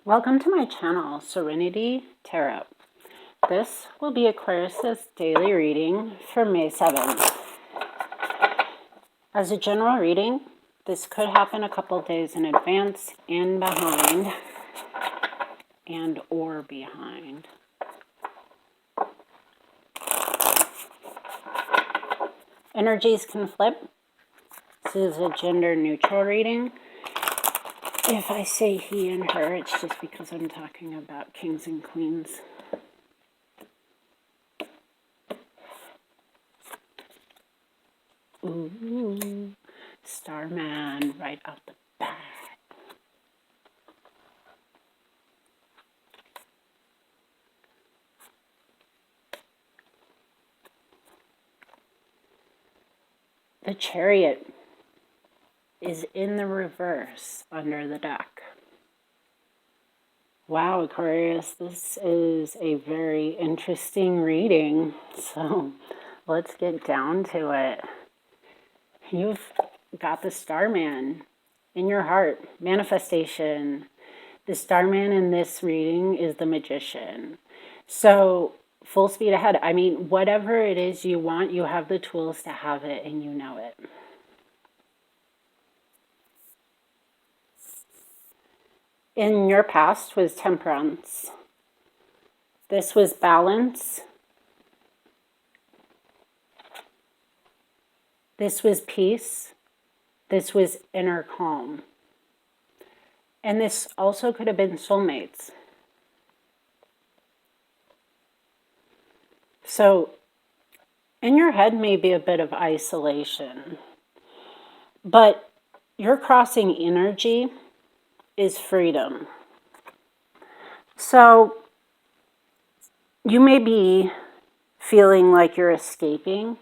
Welcome to my channel, Serenity Tarot. This will be Aquarius' daily reading for May 7th. As a general reading, this could happen a couple days in advance and behind, or behind. Energies can flip. This is a gender neutral reading. If I say he and her, it's just because I'm talking about kings and queens. Ooh, Starman right out the bat. The Chariot is in the reverse under the deck. Wow, Aquarius, this is a very interesting reading. So let's get down to it. You've got the Starman in your heart, manifestation. The Starman in this reading is the Magician. So full speed ahead. I mean, whatever it is you want, you have the tools to have it and you know it. In your past was Temperance. This was balance. This was peace. This was inner calm. And this also could have been soulmates. So in your head may be a bit of isolation, but your crossing energy is freedom. So you may be feeling like you're escaping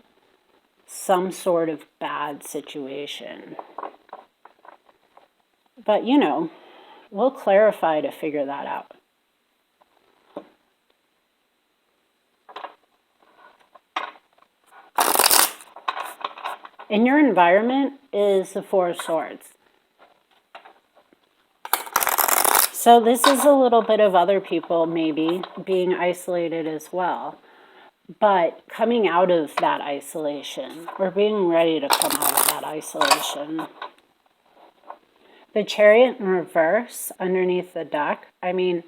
some sort of bad situation. But you know, we'll clarify to figure that out. In your environment is the Four of Swords. So this is a little bit of other people maybe being isolated as well. But coming out of that isolation, or being ready to come out of that isolation. The Chariot in reverse underneath the deck, I mean,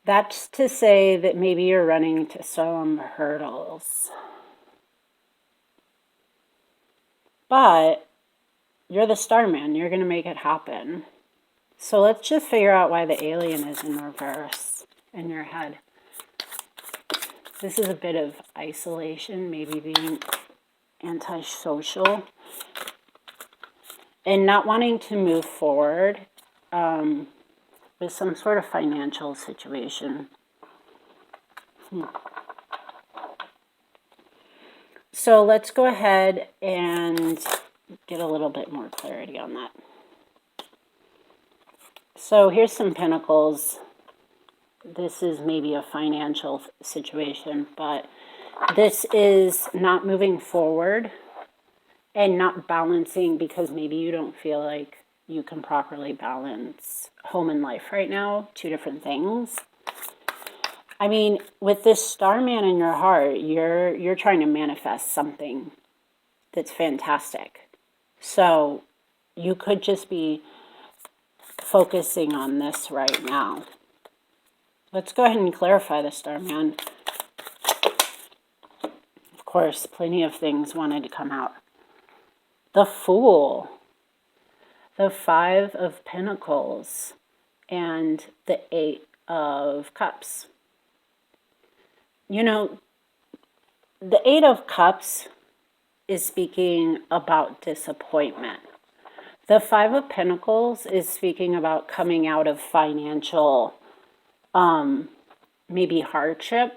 that's to say that maybe you're running into some hurdles. But you're the Starman, you're going to make it happen. So let's just figure out why the alien is in reverse in your head. This is a bit of isolation, maybe being antisocial, and not wanting to move forward with some sort of financial situation. So let's go ahead and get a little bit more clarity on that. So here's some pentacles. This is maybe a financial situation, but this is not moving forward and not balancing because maybe you don't feel like you can properly balance home and life right now. Two different things. I mean, with this Starman in your heart, you're trying to manifest something that's fantastic. So you could just be focusing on this right now. Let's go ahead and clarify the Starman. Of course, plenty of things wanted to come out. The Fool, the Five of Pentacles, and the Eight of Cups. You know, the Eight of Cups is speaking about disappointment. The Five of Pentacles is speaking about coming out of financial maybe hardship,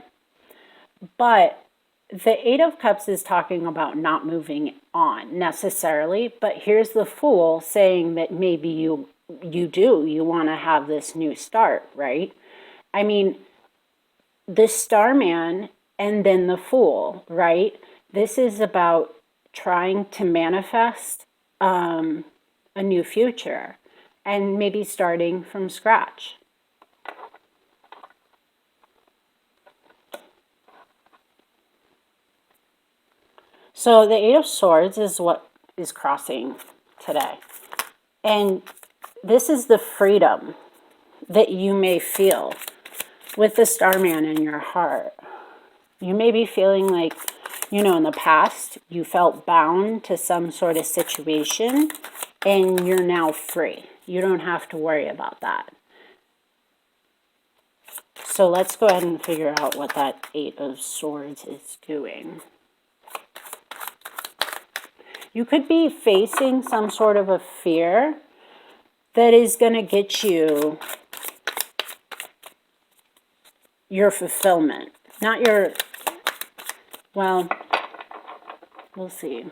but the Eight of Cups is talking about not moving on necessarily, but here's the Fool saying that maybe you want to have this new start, right? I mean, the Starman and then the Fool, right? This is about trying to manifest a new future and maybe starting from scratch. So the Eight of Swords is what is crossing today. And this is the freedom that you may feel with the Starman in your heart. You may be feeling like, you know, in the past, you felt bound to some sort of situation, and you're now free. You don't have to worry about that. So let's go ahead and figure out what that Eight of Swords is doing. You could be facing some sort of a fear that is going to get you your fulfillment. Not your, well, we'll see.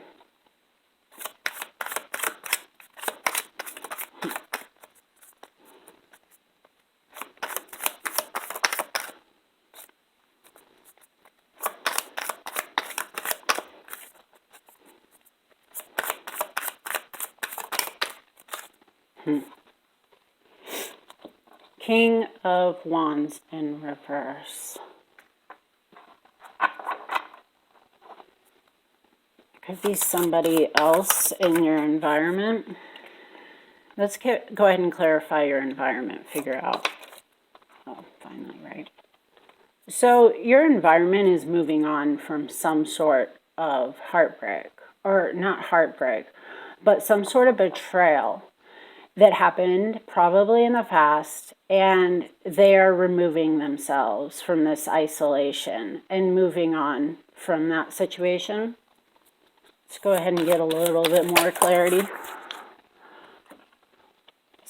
King of Wands in reverse. Could be somebody else in your environment. Let's go ahead and clarify your environment. Figure out. Oh, finally, right. So your environment is moving on from some sort of heartbreak, or not heartbreak, but some sort of betrayal that happened probably in the past, and they are removing themselves from this isolation and moving on from that situation. Let's go ahead and get a little bit more clarity.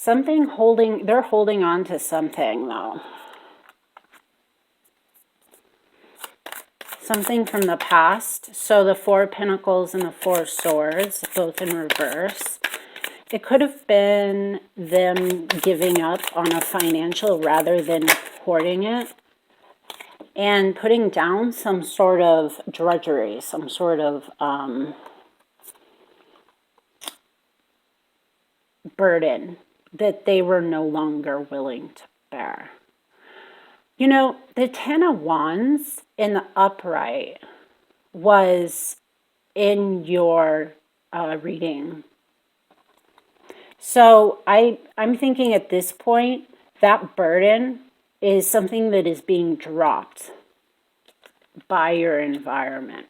They're holding on to something though. Something from the past. So the Four of Pentacles and the Four of Swords, both in reverse. It could have been them giving up on a financial rather than hoarding it, and putting down some sort of drudgery, some sort of burden that they were no longer willing to bear. You know, the Ten of Wands in the upright was in your reading. So I'm thinking at this point, that burden is something that is being dropped by your environment.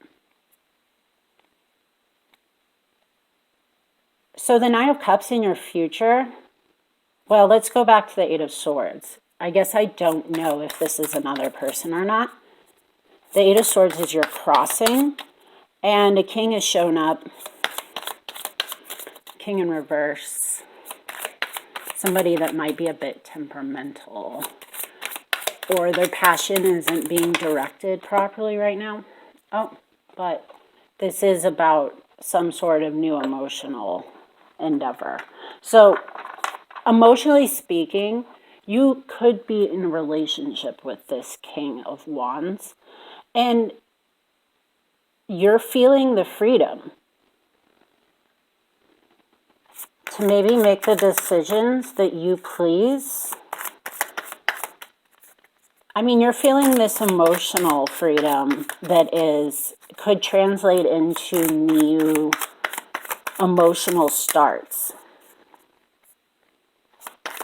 So the Nine of Cups in your future, well, let's go back to the Eight of Swords. I guess I don't know if this is another person or not. The Eight of Swords is your crossing, and a king has shown up. King in reverse. Somebody that might be a bit temperamental, or their passion isn't being directed properly right now. Oh, but this is about some sort of new emotional endeavor. So, emotionally speaking, you could be in a relationship with this King of Wands, and you're feeling the freedom to maybe make the decisions that you please. I mean, you're feeling this emotional freedom that could translate into new emotional starts.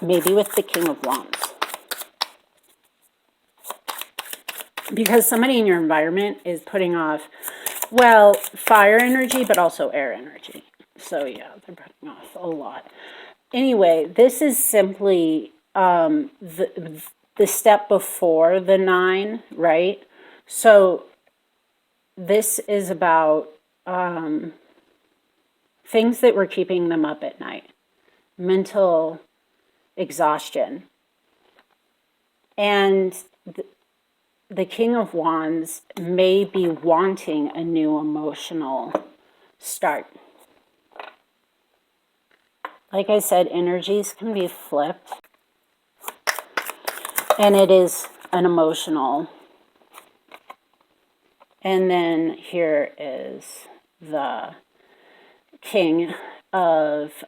Maybe with the King of Wands. Because somebody in your environment is putting off, well, fire energy, but also air energy. So yeah, they're putting off a lot. Anyway, this is simply the step before the 9, right? So this is about things that were keeping them up at night. Mental exhaustion. And the King of Wands may be wanting a new emotional start. Like I said, energies can be flipped. And it is an emotional. And then here is the King of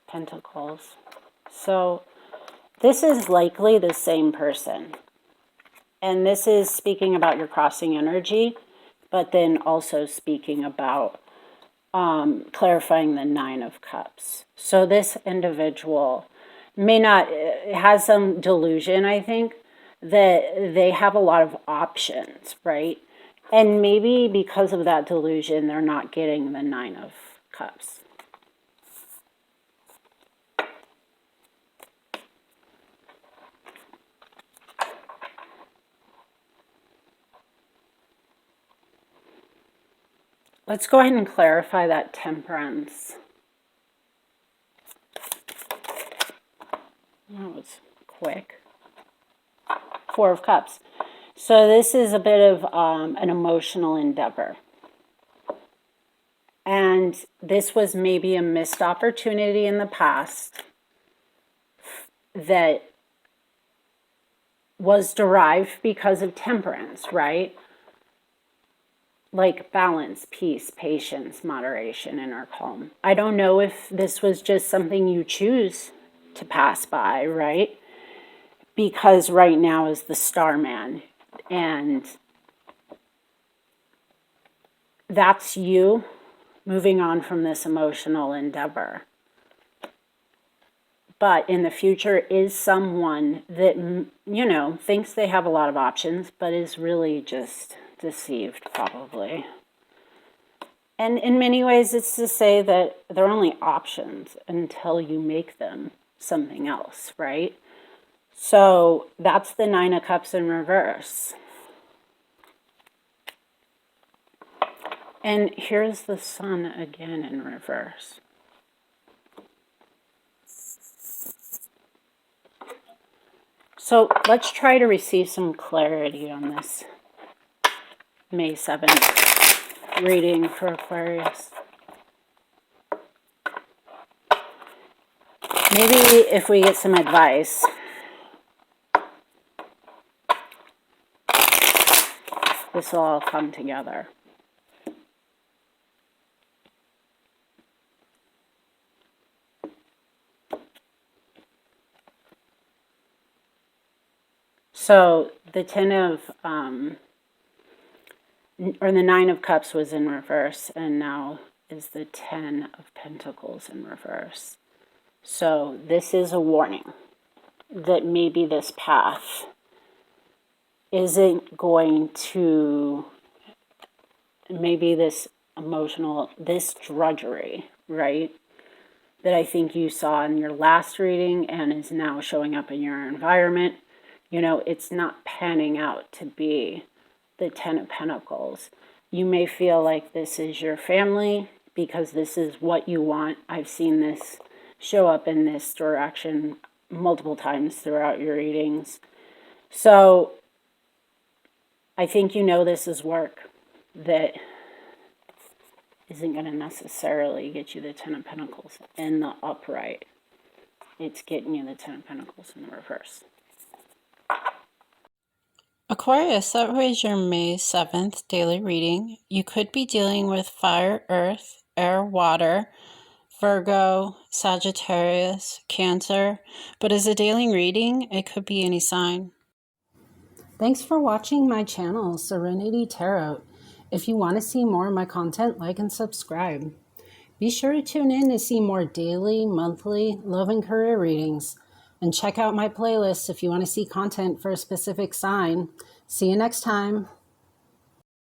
Pentacles. So this is likely the same person. And this is speaking about your crossing energy. but then also speaking about clarifying the Nine of Cups. So this individual may not, has some delusion, I think, that they have a lot of options, right? And maybe because of that delusion, they're not getting the Nine of Cups. Let's go ahead and clarify that Temperance. That was quick. Four of Cups. So this is a bit of an emotional endeavor. And this was maybe a missed opportunity in the past that was derived because of temperance, right? Like balance, peace, patience, moderation, inner calm. I don't know if this was just something you choose to pass by, right? Because right now is the Starman, and that's you moving on from this emotional endeavor. But in the future is someone that, you know, thinks they have a lot of options, but is really just deceived, probably. And in many ways, it's to say that they're only options until you make them something else, right? So that's the Nine of Cups in reverse. And here's the Sun again in reverse. So let's try to receive some clarity on this May 7th reading for Aquarius. Maybe if we get some advice. This will all come together. So the the Nine of Cups was in reverse, and now is the Ten of Pentacles in reverse. So this is a warning that maybe this path isn't going to, maybe this emotional, this drudgery, right? That I think you saw in your last reading and is now showing up in your environment. You know, it's not panning out to be the Ten of Pentacles. You may feel like this is your family because this is what you want. I've seen this show up in this direction multiple times throughout your readings. So I think you know this is work that isn't going to necessarily get you the Ten of Pentacles in the upright. It's getting you the Ten of Pentacles in the reverse. Aquarius, that was your May 7th daily reading. You could be dealing with fire, earth, air, water, Virgo, Sagittarius, Cancer, but as a daily reading, it could be any sign. Thanks for watching my channel, Serenity Tarot. If you want to see more of my content, like and subscribe. Be sure to tune in to see more daily, monthly, love and career readings. And check out my playlist if you want to see content for a specific sign. See you next time.